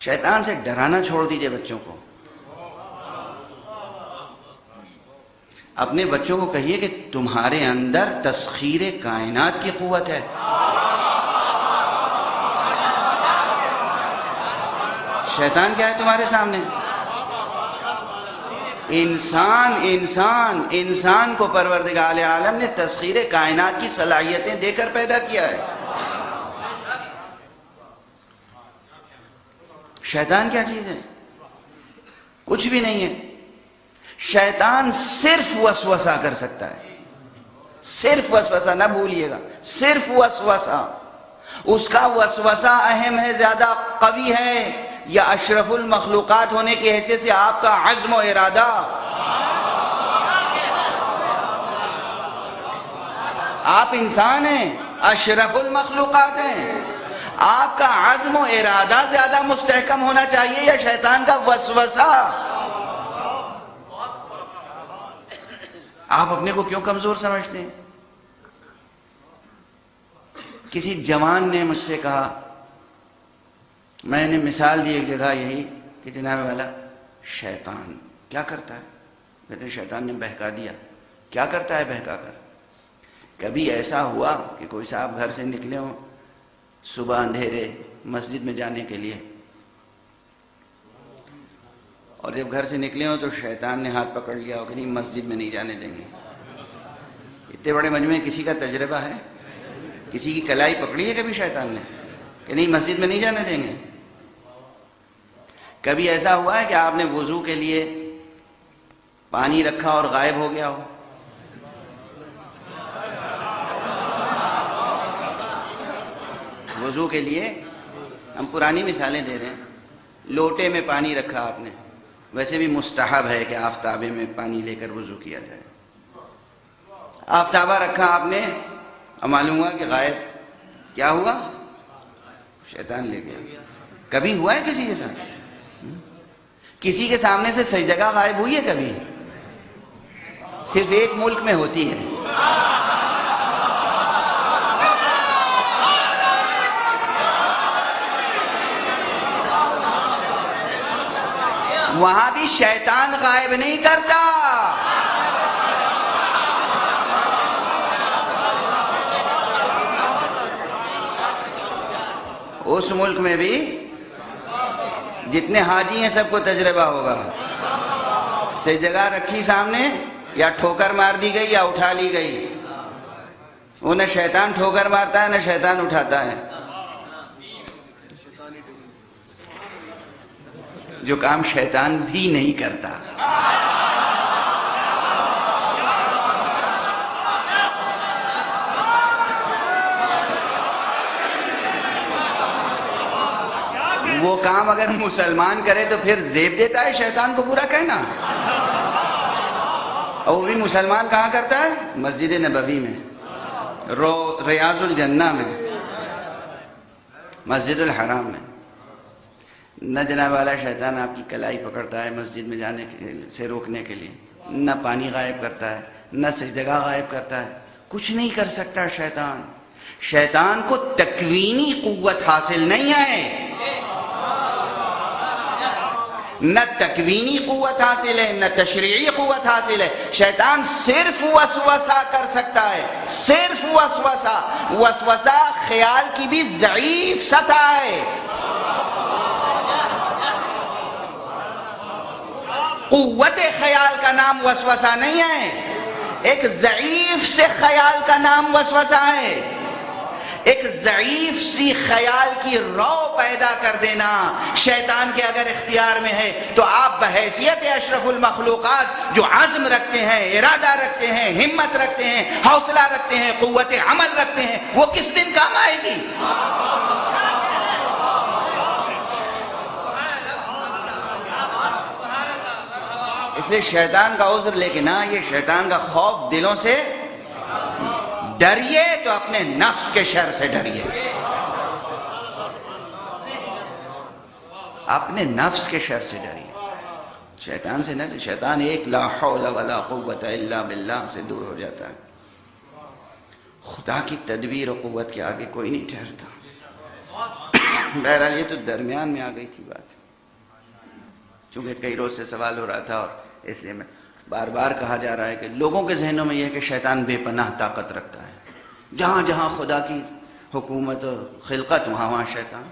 شیطان سے ڈرانا چھوڑ دیجئے بچوں کو. اپنے بچوں کو کہیے کہ تمہارے اندر تسخیر کائنات کی قوت ہے. شیطان کیا ہے تمہارے سامنے؟ انسان کو پروردگار عالم نے تسخیر کائنات کی صلاحیتیں دے کر پیدا کیا ہے. شیطان کیا چیز ہے؟ کچھ بھی نہیں ہے. شیطان صرف وسوسہ کر سکتا ہے. صرف وسوسہ، نہ بھولیے گا، صرف وسوسہ. اس کا وسوسہ اہم ہے، زیادہ قوی ہے، یا اشرف المخلوقات ہونے کی حیثیت سے آپ کا عزم و ارادہ. آپ انسان ہیں، اشرف المخلوقات ہیں. آپ کا عزم و ارادہ زیادہ مستحکم ہونا چاہیے یا شیطان کا وسوسہ؟ آپ اپنے کو کیوں کمزور سمجھتے ہیں؟ کسی جوان نے مجھ سے کہا، میں نے مثال دی ایک جگہ یہی کہ جناب والا شیطان کیا کرتا ہے؟ کہتے ہیں شیطان نے بہکا دیا. کیا کرتا ہے بہکا کر؟ کبھی ایسا ہوا کہ کوئی صاحب گھر سے نکلے ہوں صبح اندھیرے مسجد میں جانے کے لیے، اور جب گھر سے نکلے ہوں تو شیطان نے ہاتھ پکڑ لیا ہو کہ نہیں مسجد میں نہیں جانے دیں گے. اتنے بڑے مجمع میں کسی کا تجربہ ہے؟ کسی کی کلائی پکڑی ہے کبھی شیطان نے کہ نہیں مسجد میں نہیں جانے دیں گے؟ کبھی ایسا ہوا ہے کہ آپ نے وضو کے لیے پانی رکھا اور غائب ہو گیا ہو؟ وضو کے لیے ہم پرانی مثالیں دے رہے ہیں. لوٹے میں پانی رکھا آپ نے، ویسے بھی مستحب ہے کہ آفتابے میں پانی لے کر وضو کیا جائے. آفتابہ رکھا آپ نے، معلوم ہوا کہ غائب. کیا ہوا؟ شیطان لے گیا. کبھی ہوا ہے کسی کے ساتھ؟ کسی کے سامنے سے سجدہ غائب ہوئی ہے کبھی؟ صرف ایک ملک میں ہوتی ہے. وہاں بھی شیطان غائب نہیں کرتا. اس ملک میں بھی جتنے حاجی ہیں سب کو تجربہ ہوگا. سجدہ رکھی سامنے، یا ٹھوکر مار دی گئی یا اٹھا لی گئی. وہ نہ شیطان ٹھوکر مارتا ہے نہ شیطان اٹھاتا ہے. جو کام شیطان بھی نہیں کرتا. وہ کام اگر مسلمان کرے تو پھر زیب دیتا ہے شیطان کو برا کہنا. اور وہ بھی مسلمان کہاں کرتا ہے؟ مسجد نبوی میں، ریاض الجنہ میں، مسجد الحرام میں. نہ جناب والا شیطان آپ کی کلائی پکڑتا ہے مسجد میں جانے سے روکنے کے لیے، نہ پانی غائب کرتا ہے، نہ سجدہ غائب کرتا ہے. کچھ نہیں کر سکتا شیطان. شیطان کو تکوینی قوت حاصل نہیں ہے، نہ تکوینی قوت حاصل ہے نہ تشریعی قوت حاصل ہے. شیطان صرف وسوسہ کر سکتا ہے، صرف وسوسہ. وسوسہ خیال کی بھی ضعیف سطح ہے. قوت خیال کا نام وسوسہ نہیں ہے. ایک ضعیف سے خیال کا نام وسوسہ ہے. ایک ضعیف سی خیال کی رو پیدا کر دینا شیطان کے اگر اختیار میں ہے تو آپ بحیثیت اشرف المخلوقات جو عزم رکھتے ہیں، ارادہ رکھتے ہیں، ہمت رکھتے ہیں، حوصلہ رکھتے ہیں، قوت عمل رکھتے ہیں، وہ کس دن کام آئے گی؟ اس لیے شیطان کا عذر لے کے نہ، یہ شیطان کا خوف دلوں سے ڈریے تو اپنے نفس کے شر سے ڈریے. اپنے نفس کے شر سے ڈریے، شیطان سے نہ. شیطان ایک لا حول ولا قوت الا باللہ سے دور ہو جاتا ہے. خدا کی تدبیر و قوت کے آگے کوئی نہیں ٹھہرتا. بہرحال یہ تو درمیان میں آ گئی تھی بات، چونکہ کئی روز سے سوال ہو رہا تھا، اور اس لیے میں بار بار کہا جا رہا ہے کہ لوگوں کے ذہنوں میں یہ ہے کہ شیطان بے پناہ طاقت رکھتا ہے، جہاں جہاں خدا کی حکومت اور خلقت وہاں وہاں شیطان.